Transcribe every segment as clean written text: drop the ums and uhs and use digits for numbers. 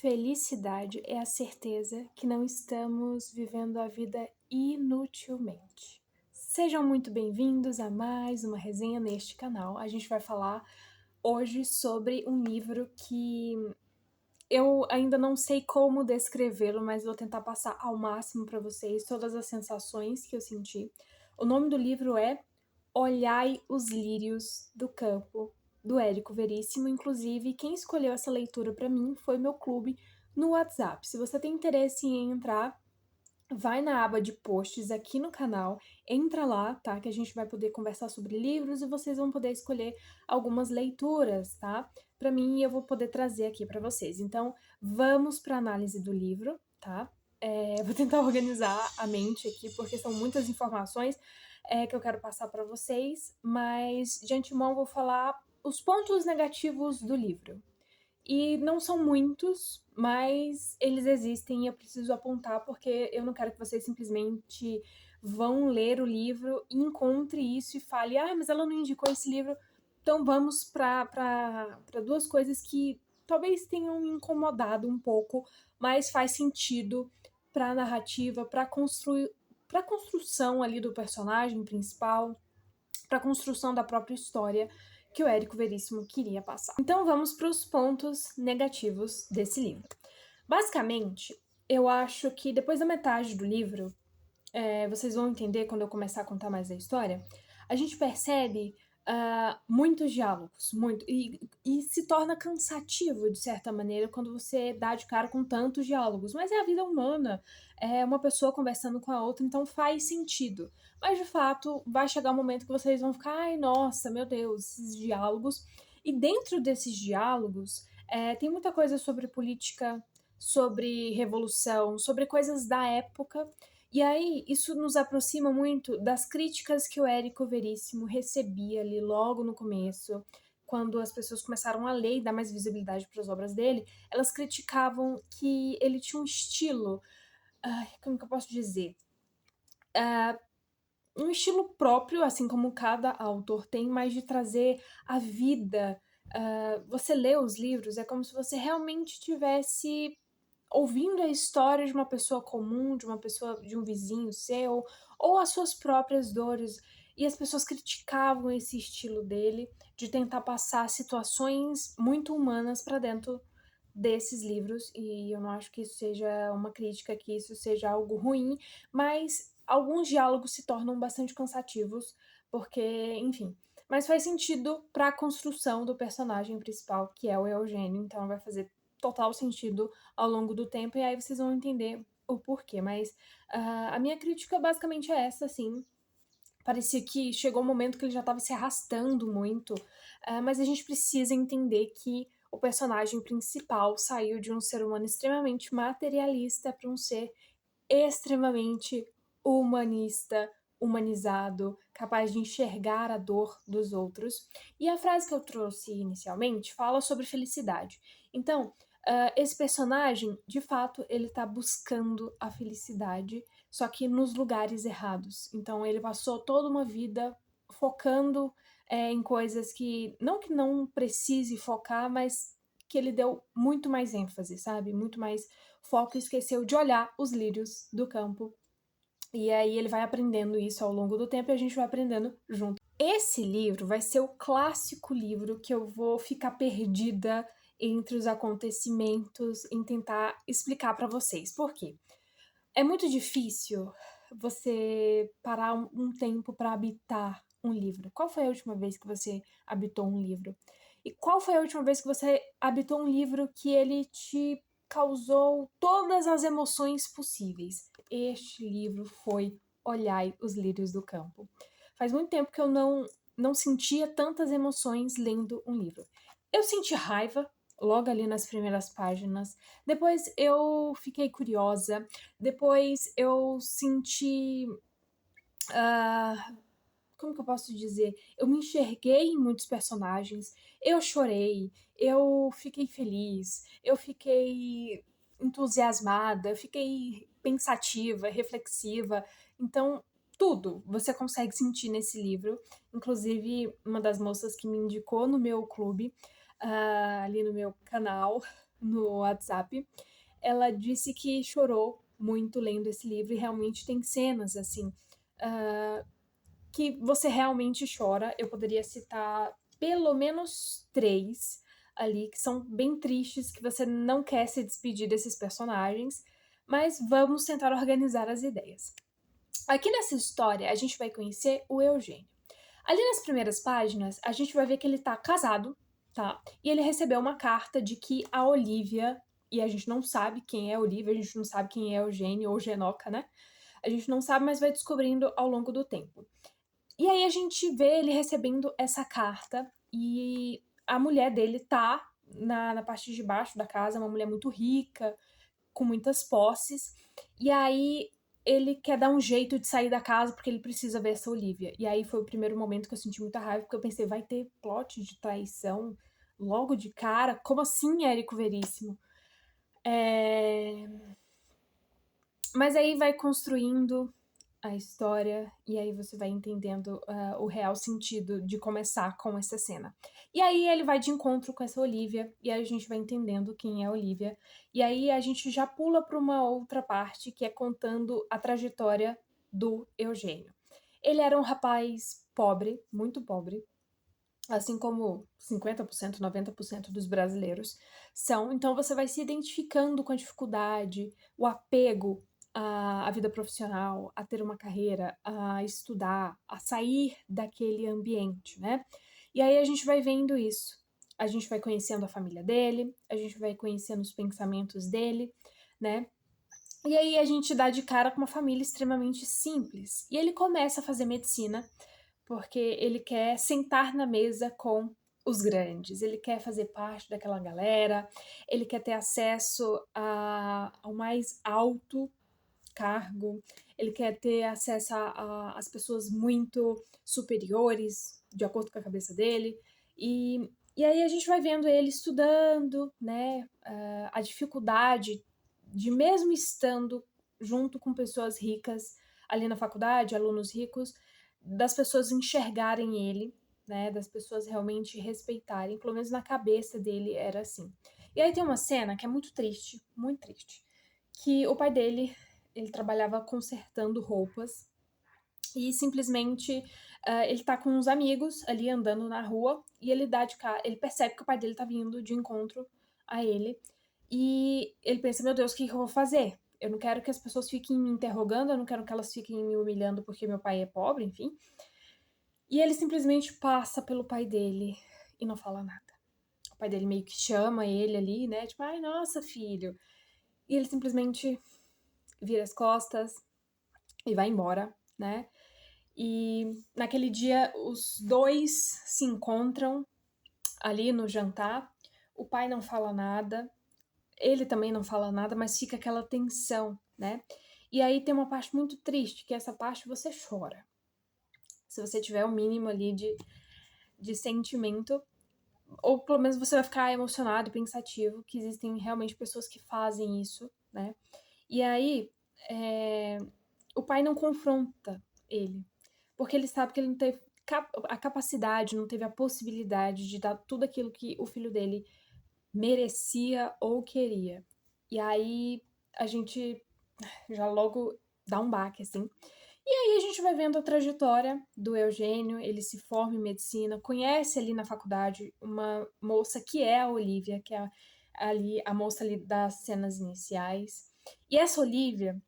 Felicidade é a certeza que não estamos vivendo a vida inutilmente. Sejam muito bem-vindos a mais uma resenha neste canal. A gente vai falar hoje sobre um livro que eu ainda não sei como descrevê-lo, mas vou tentar passar ao máximo para vocês todas as sensações que eu senti. O nome do livro é Olhai os Lírios do Campo, do Érico Veríssimo. Inclusive, quem escolheu essa leitura para mim foi meu clube no WhatsApp. Se você tem interesse em entrar, vai na aba de posts aqui no canal, entra lá, tá? Que a gente vai poder conversar sobre livros e vocês vão poder escolher algumas leituras, tá? Para mim, eu vou poder trazer aqui para vocês. Então, vamos para análise do livro, tá? Vou tentar organizar a mente aqui, porque são muitas informações que eu quero passar para vocês, mas de antemão vou falar os pontos negativos do livro. E não são muitos, mas eles existem e eu preciso apontar porque eu não quero que vocês simplesmente vão ler o livro e encontre isso e fale, mas ela não indicou esse livro. Então vamos para duas coisas que talvez tenham me incomodado um pouco, mas faz sentido para a narrativa, para a construção ali do personagem principal, para a construção da própria história que o Érico Veríssimo queria passar. Então vamos para os pontos negativos desse livro. Basicamente, eu acho que depois da metade do livro, vocês vão entender quando eu começar a contar mais a história, a gente percebe muitos diálogos, e se torna cansativo, de certa maneira, quando você dá de cara com tantos diálogos. Mas é a vida humana, é uma pessoa conversando com a outra, então faz sentido. Mas, de fato, vai chegar um momento que vocês vão ficar, ai, nossa, meu Deus, esses diálogos. E dentro desses diálogos, tem muita coisa sobre política, sobre revolução, sobre coisas da época. E aí, isso nos aproxima muito das críticas que o Érico Veríssimo recebia ali logo no começo, quando as pessoas começaram a ler e dar mais visibilidade para as obras dele. Elas criticavam que ele tinha um estilo, como que eu posso dizer? Um estilo próprio, assim como cada autor tem, mas de trazer a vida. Você lê os livros, é como se você realmente tivesse ouvindo a história de uma pessoa comum, de uma pessoa, de um vizinho seu, ou as suas próprias dores. E as pessoas criticavam esse estilo dele, de tentar passar situações muito humanas para dentro desses livros, e eu não acho que isso seja uma crítica, que isso seja algo ruim, mas alguns diálogos se tornam bastante cansativos, porque, enfim. Mas faz sentido para a construção do personagem principal, que é o Eugênio, então vai fazer total sentido ao longo do tempo, e aí vocês vão entender o porquê. Mas a minha crítica basicamente é essa, assim. Parecia que chegou um momento que ele já estava se arrastando muito, mas a gente precisa entender que o personagem principal saiu de um ser humano extremamente materialista para um ser extremamente humanista, humanizado, capaz de enxergar a dor dos outros. E a frase que eu trouxe inicialmente fala sobre felicidade. Então, esse personagem, de fato, ele tá buscando a felicidade, só que nos lugares errados. Então, ele passou toda uma vida focando em coisas que não precise focar, mas que ele deu muito mais ênfase, sabe? Muito mais foco e esqueceu de olhar os lírios do campo. E aí ele vai aprendendo isso ao longo do tempo e a gente vai aprendendo junto. Esse livro vai ser o clássico livro que eu vou ficar perdida entre os acontecimentos em tentar explicar para vocês. Por quê? É muito difícil você parar um tempo para habitar um livro. Qual foi a última vez que você habitou um livro? E qual foi a última vez que você habitou um livro que ele te causou todas as emoções possíveis? Este livro foi Olhai os Lírios do Campo. Faz muito tempo que eu não sentia tantas emoções lendo um livro. Eu senti raiva logo ali nas primeiras páginas. Depois eu fiquei curiosa. Depois eu senti. Como que eu posso dizer? Eu me enxerguei em muitos personagens. Eu chorei. Eu fiquei feliz. Eu fiquei entusiasmada. Eu fiquei pensativa, reflexiva. Então, tudo você consegue sentir nesse livro. Inclusive, uma das moças que me indicou no meu clube, ali no meu canal, no WhatsApp, ela disse que chorou muito lendo esse livro e realmente tem cenas, assim, que você realmente chora. Eu poderia citar pelo menos 3 ali, que são bem tristes, que você não quer se despedir desses personagens, mas vamos tentar organizar as ideias. Aqui nessa história, a gente vai conhecer o Eugênio. Ali nas primeiras páginas, a gente vai ver que ele tá casado, tá? E ele recebeu uma carta de que a Olivia, e a gente não sabe quem é a Olivia, a gente não sabe quem é Eugênio ou Genoca, né? A gente não sabe, mas vai descobrindo ao longo do tempo. E aí a gente vê ele recebendo essa carta e a mulher dele tá na parte de baixo da casa, uma mulher muito rica, com muitas posses. E aí ele quer dar um jeito de sair da casa porque ele precisa ver essa Olivia. E aí foi o primeiro momento que eu senti muita raiva, porque eu pensei, vai ter plot de traição logo de cara? Como assim, Érico Veríssimo? Mas aí vai construindo a história e aí você vai entendendo o real sentido de começar com essa cena. E aí ele vai de encontro com essa Olivia e aí a gente vai entendendo quem é a Olivia. E aí a gente já pula para uma outra parte que é contando a trajetória do Eugênio. Ele era um rapaz pobre, muito pobre, assim como 50%, 90% dos brasileiros são. Então você vai se identificando com a dificuldade, o apego à vida profissional, a ter uma carreira, a estudar, a sair daquele ambiente, né? E aí a gente vai vendo isso. A gente vai conhecendo a família dele, a gente vai conhecendo os pensamentos dele, né? E aí a gente dá de cara com uma família extremamente simples. E ele começa a fazer medicina porque ele quer sentar na mesa com os grandes, ele quer fazer parte daquela galera, ele quer ter acesso ao mais alto cargo, ele quer ter acesso às pessoas muito superiores, de acordo com a cabeça dele, e aí a gente vai vendo ele estudando, né, a dificuldade de mesmo estando junto com pessoas ricas ali na faculdade, alunos ricos, das pessoas enxergarem ele, né, das pessoas realmente respeitarem, pelo menos na cabeça dele era assim. E aí tem uma cena que é muito triste, que o pai dele, ele trabalhava consertando roupas e simplesmente ele tá com uns amigos ali andando na rua e ele dá de cara, ele percebe que o pai dele tá vindo de encontro a ele e ele pensa, meu Deus, o que eu vou fazer? Eu não quero que as pessoas fiquem me interrogando, eu não quero que elas fiquem me humilhando porque meu pai é pobre, enfim. E ele simplesmente passa pelo pai dele e não fala nada. O pai dele meio que chama ele ali, né? Tipo, ai, nossa, filho. E ele simplesmente vira as costas e vai embora, né? E naquele dia os dois se encontram ali no jantar. O pai não fala nada, ele também não fala nada, mas fica aquela tensão, né? E aí tem uma parte muito triste, que essa parte você chora. Se você tiver o mínimo ali de sentimento, ou pelo menos você vai ficar emocionado e pensativo, que existem realmente pessoas que fazem isso, né? E aí, o pai não confronta ele, porque ele sabe que ele não teve a capacidade, não teve a possibilidade de dar tudo aquilo que o filho dele merecia ou queria. E aí a gente já logo dá um baque, assim. E aí a gente vai vendo a trajetória do Eugênio, ele se forma em medicina, conhece ali na faculdade uma moça que é a Olivia, que é ali a moça ali das cenas iniciais. E essa Olivia,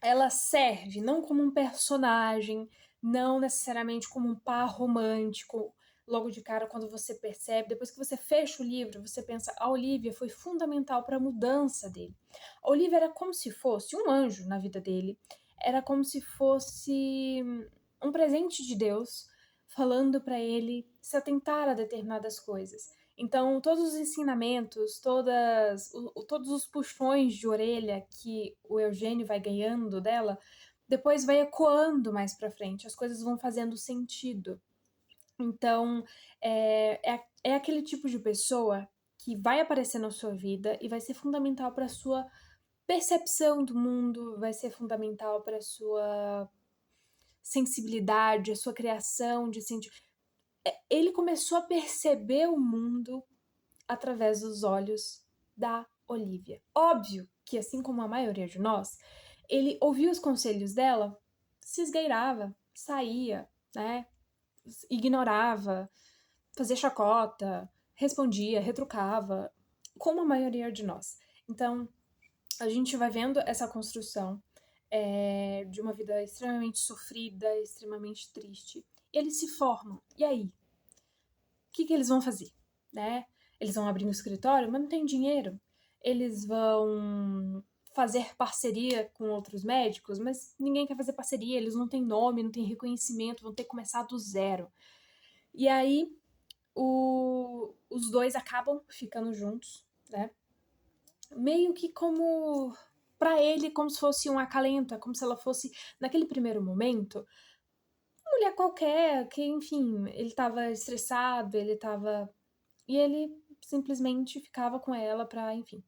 ela serve não como um personagem, não necessariamente como um par romântico. Logo de cara, quando você percebe, depois que você fecha o livro, você pensa, a Olivia foi fundamental para a mudança dele. A Olivia era como se fosse um anjo na vida dele, era como se fosse um presente de Deus falando para ele se atentar a determinadas coisas. Então, todos os ensinamentos, todos os puxões de orelha que o Eugênio vai ganhando dela, depois vai ecoando mais pra frente, as coisas vão fazendo sentido. Então, é aquele tipo de pessoa que vai aparecer na sua vida e vai ser fundamental para sua percepção do mundo, vai ser fundamental para sua sensibilidade, a sua criação de sentir. Ele começou a perceber o mundo através dos olhos da Olivia. Óbvio que, assim como a maioria de nós, ele ouvia os conselhos dela, se esgueirava, saía, né? Ignorava, fazia chacota, respondia, retrucava, como a maioria de nós. Então, a gente vai vendo essa construção de uma vida extremamente sofrida, extremamente triste. Eles se formam. E aí? O que eles vão fazer? Né? Eles vão abrir um escritório, mas não tem dinheiro. Eles vão fazer parceria com outros médicos, mas ninguém quer fazer parceria, eles não têm nome, não têm reconhecimento, vão ter que começar do zero. E aí, os dois acabam ficando juntos, né? Meio que como, pra ele, como se fosse um acalento, é como se ela fosse, naquele primeiro momento, uma mulher qualquer, que, enfim, ele tava estressado, e ele simplesmente ficava com ela pra, enfim,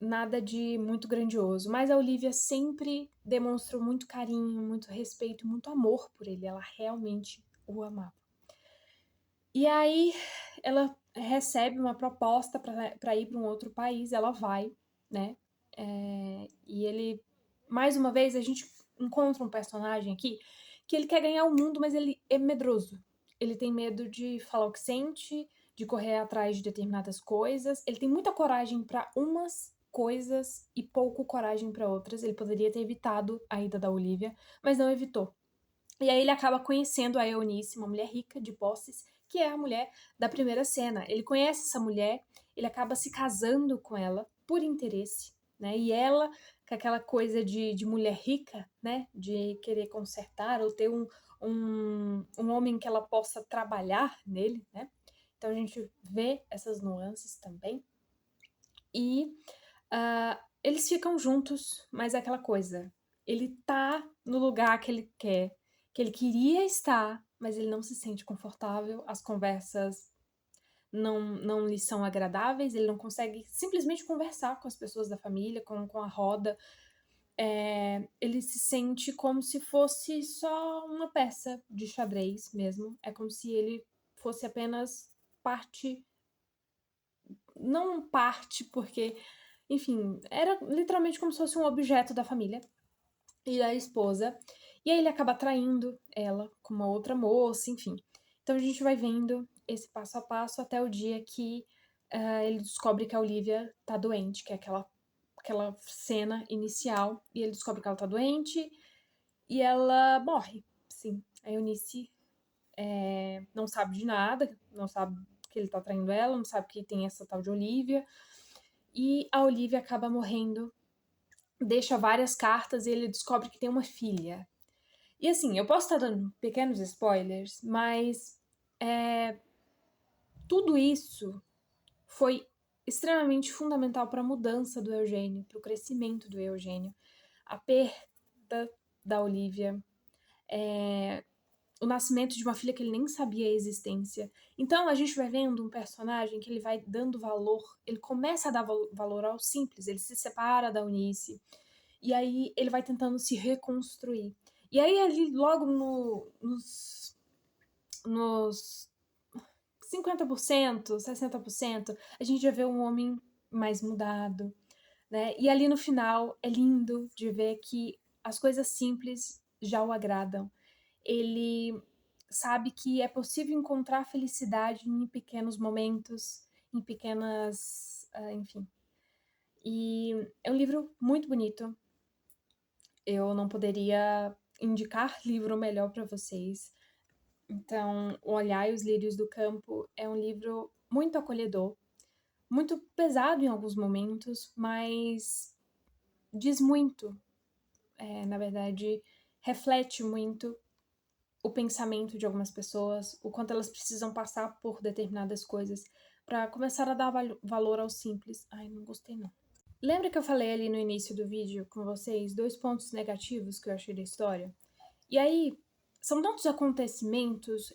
nada de muito grandioso. Mas a Olivia sempre demonstrou muito carinho, muito respeito, muito amor por ele. Ela realmente o amava. E aí ela recebe uma proposta para ir para um outro país, ela vai, né? E ele, mais uma vez, a gente encontra um personagem aqui que ele quer ganhar o mundo, mas ele é medroso. Ele tem medo de falar o que sente, de correr atrás de determinadas coisas. Ele tem muita coragem para umas coisas e pouco coragem para outras. Ele poderia ter evitado a ida da Olivia, mas não evitou. E aí ele acaba conhecendo a Eunice, uma mulher rica de posses, que é a mulher da primeira cena. Ele conhece essa mulher, ele acaba se casando com ela por interesse, né? E ela, com aquela coisa de mulher rica, né? De querer consertar ou ter um homem que ela possa trabalhar nele, né? Então a gente vê essas nuances também. E eles ficam juntos, mas é aquela coisa. Ele tá no lugar que ele quer, que ele queria estar, mas ele não se sente confortável, as conversas não lhe são agradáveis, ele não consegue simplesmente conversar com as pessoas da família, com a roda. Ele se sente como se fosse só uma peça de xadrez mesmo. É como se ele fosse apenas parte. Não parte, porque, enfim, era literalmente como se fosse um objeto da família e da esposa. E aí ele acaba traindo ela com uma outra moça, enfim. Então a gente vai vendo esse passo a passo até o dia que ele descobre que a Olivia tá doente, que é aquela cena inicial. E ele descobre que ela tá doente e ela morre. Sim, a Eunice não sabe de nada, não sabe que ele tá traindo ela, não sabe que tem essa tal de Olivia. E a Olivia acaba morrendo, deixa várias cartas e ele descobre que tem uma filha. E assim, eu posso estar dando pequenos spoilers, mas tudo isso foi extremamente fundamental para a mudança do Eugênio, para o crescimento do Eugênio. A perda da Olivia, o nascimento de uma filha que ele nem sabia a existência. Então a gente vai vendo um personagem que ele vai dando valor, ele começa a dar valor ao simples, ele se separa da Eunice, e aí ele vai tentando se reconstruir. E aí ali logo nos 50%, 60%, a gente já vê um homem mais mudado, né? E ali no final é lindo de ver que as coisas simples já o agradam. Ele sabe que é possível encontrar felicidade em pequenos momentos, em pequenas, enfim. E é um livro muito bonito. Eu não poderia indicar livro melhor para vocês. Então, O Olhar e os Lírios do Campo é um livro muito acolhedor, muito pesado em alguns momentos, mas diz muito, na verdade, reflete muito o pensamento de algumas pessoas, o quanto elas precisam passar por determinadas coisas para começar a dar valor ao simples. Ai, não gostei não. Lembra que eu falei ali no início do vídeo com vocês 2 pontos negativos que eu achei da história? E aí, são tantos acontecimentos,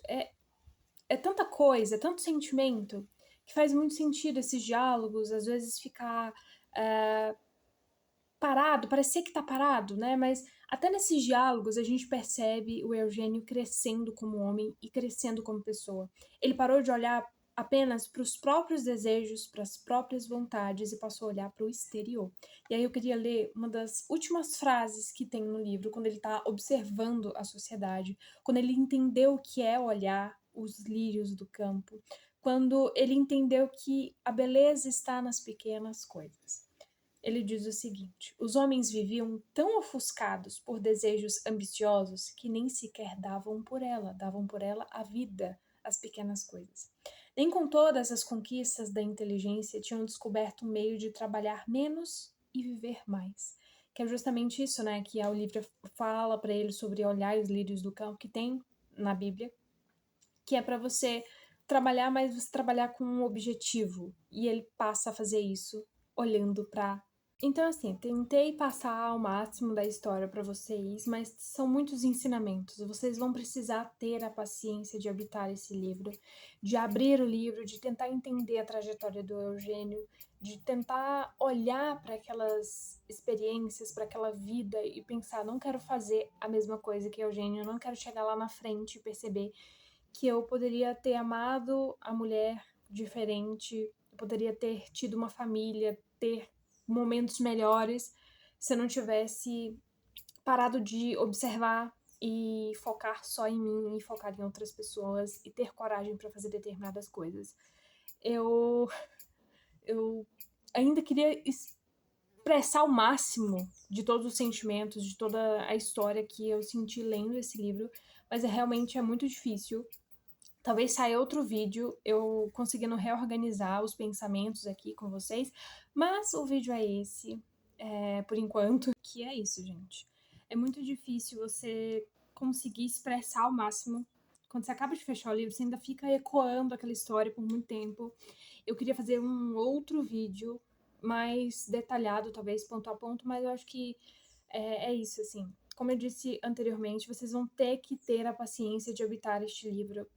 é tanta coisa, é tanto sentimento, que faz muito sentido esses diálogos, às vezes ficar parado, parecer que tá parado, né? Mas até nesses diálogos a gente percebe o Eugênio crescendo como homem e crescendo como pessoa. Ele parou de olhar apenas para os próprios desejos, para as próprias vontades e passou a olhar para o exterior. E aí eu queria ler uma das últimas frases que tem no livro, quando ele está observando a sociedade, quando ele entendeu o que é olhar os lírios do campo, quando ele entendeu que a beleza está nas pequenas coisas. Ele diz o seguinte: os homens viviam tão ofuscados por desejos ambiciosos que nem sequer davam por ela a vida, as pequenas coisas. Nem com todas as conquistas da inteligência tinham descoberto um meio de trabalhar menos e viver mais. Que é justamente isso, né? Que a Olivia fala para ele sobre olhar os lírios do campo, que tem na Bíblia, que é para você trabalhar, mas você trabalhar com um objetivo. E ele passa a fazer isso olhando para. Então, assim, tentei passar ao máximo da história para vocês, mas são muitos ensinamentos. Vocês vão precisar ter a paciência de habitar esse livro, de abrir o livro, de tentar entender a trajetória do Eugênio, de tentar olhar para aquelas experiências, para aquela vida e pensar: não quero fazer a mesma coisa que Eugênio, não quero chegar lá na frente e perceber que eu poderia ter amado a mulher diferente, eu poderia ter tido uma família, ter momentos melhores se eu não tivesse parado de observar e focar só em mim e focar em outras pessoas e ter coragem para fazer determinadas coisas. Eu ainda queria expressar o máximo de todos os sentimentos, de toda a história que eu senti lendo esse livro, mas realmente é muito difícil. Talvez saia outro vídeo eu conseguindo reorganizar os pensamentos aqui com vocês, mas o vídeo é esse, por enquanto, que é isso, gente. É muito difícil você conseguir expressar ao máximo. Quando você acaba de fechar o livro, você ainda fica ecoando aquela história por muito tempo. Eu queria fazer um outro vídeo mais detalhado, talvez ponto a ponto, mas eu acho que é isso, assim. Como eu disse anteriormente, vocês vão ter que ter a paciência de habitar este livro,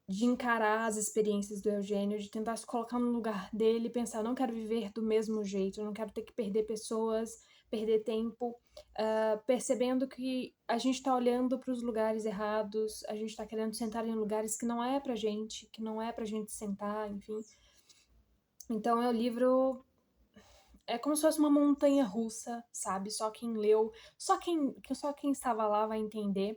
de encarar as experiências do Eugênio, de tentar se colocar no lugar dele e pensar: não quero viver do mesmo jeito, não quero ter que perder pessoas, perder tempo, percebendo que a gente tá olhando para os lugares errados, a gente tá querendo sentar em lugares que não é pra gente, que não é pra gente sentar, enfim. Então é o livro. É como se fosse uma montanha russa, sabe? Só quem leu, só quem estava lá vai entender.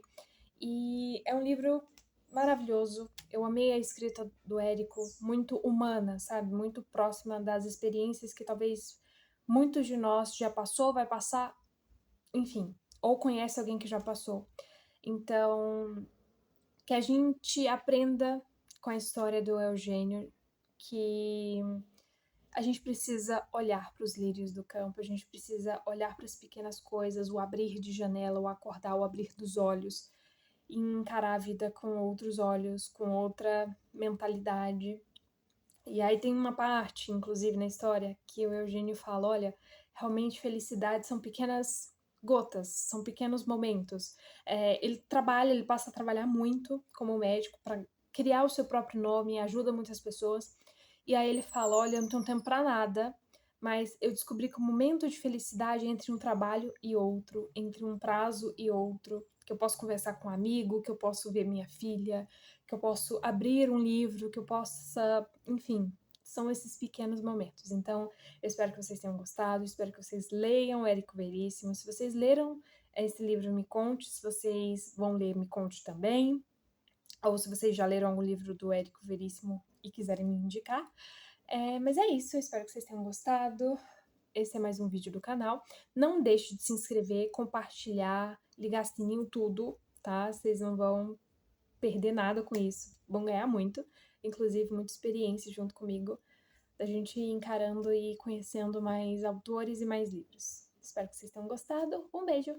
E é um livro maravilhoso. Eu amei a escrita do Érico, muito humana, sabe? Muito próxima das experiências que talvez muitos de nós já passou, vai passar, enfim, ou conhece alguém que já passou. Então, que a gente aprenda com a história do Eugênio que a gente precisa olhar para os lírios do campo, a gente precisa olhar para as pequenas coisas, o abrir de janela, o acordar, o abrir dos olhos, e encarar a vida com outros olhos, com outra mentalidade. E aí tem uma parte, inclusive, na história, que o Eugênio fala: olha, realmente felicidade são pequenas gotas, são pequenos momentos. Ele passa a trabalhar muito como médico para criar o seu próprio nome, ajuda muitas pessoas. E aí ele fala: olha, eu não tenho tempo para nada, mas eu descobri que o momento de felicidade é entre um trabalho e outro, entre um prazo e outro, que eu posso conversar com um amigo, que eu posso ver minha filha, que eu posso abrir um livro, que eu possa, enfim, são esses pequenos momentos. Então, eu espero que vocês tenham gostado, espero que vocês leiam Érico Veríssimo. Se vocês leram esse livro, me conte. Se vocês vão ler, me conte também. Ou se vocês já leram algum livro do Érico Veríssimo e quiserem me indicar. Mas é isso, eu espero que vocês tenham gostado. Esse é mais um vídeo do canal. Não deixe de se inscrever, compartilhar, ligar sininho, tudo, tá? Vocês não vão perder nada com isso, vão ganhar muito, inclusive muita experiência junto comigo, da gente ir encarando e conhecendo mais autores e mais livros. Espero que vocês tenham gostado. Um beijo!